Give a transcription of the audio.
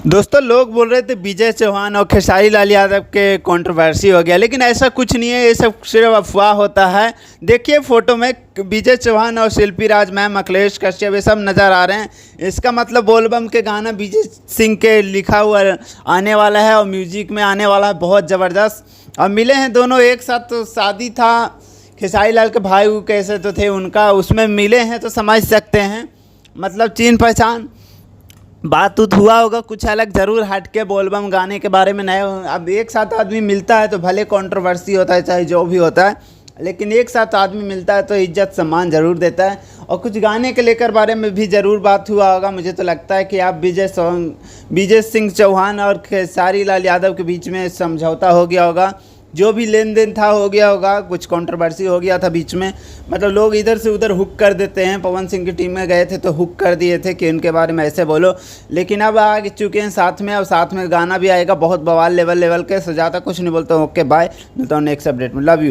दोस्तों लोग बोल रहे थे विजय चौहान और खेसारी लाल यादव के कंट्रोवर्सी हो गया, लेकिन ऐसा कुछ नहीं है। ये सब सिर्फ अफवाह होता है। देखिए फोटो में विजय चौहान और शिल्पी राज मैम, अखिलेश कश्यप ये सब नज़र आ रहे हैं। इसका मतलब बोलबम के गाना विजय सिंह के लिखा हुआ आने वाला है और म्यूजिक में आने वाला है बहुत ज़बरदस्त। और मिले हैं दोनों एक साथ, तो शादी था खेसारी लाल के भाई कैसे तो थे उनका, उसमें मिले हैं तो समझ सकते हैं। मतलब चीन पहचान बात उत हुआ होगा, कुछ अलग ज़रूर हट के बोलबम गाने के बारे में नए। अब एक साथ आदमी मिलता है तो भले कंट्रोवर्सी होता है चाहे जो भी होता है, लेकिन एक साथ आदमी मिलता है तो इज्जत सम्मान ज़रूर देता है। और कुछ गाने के लेकर बारे में भी ज़रूर बात हुआ होगा। मुझे तो लगता है कि आप विजय सिंह चौहान और खेसारी लाल यादव के बीच में समझौता हो गया होगा। जो भी लेन देन था हो गया होगा, कुछ कंट्रोवर्सी हो गया था बीच में। मतलब लोग इधर से उधर हुक कर देते हैं। पवन सिंह की टीम में गए थे तो हुक कर दिए थे कि उनके बारे में ऐसे बोलो, लेकिन अब आ चुके हैं साथ में। और साथ में गाना भी आएगा बहुत बवाल लेवल के। सो ज़्यादा कुछ नहीं बोलता हूँ। ओके बाय, मिलता हूँ नेक्स्ट अपडेट में। Love you.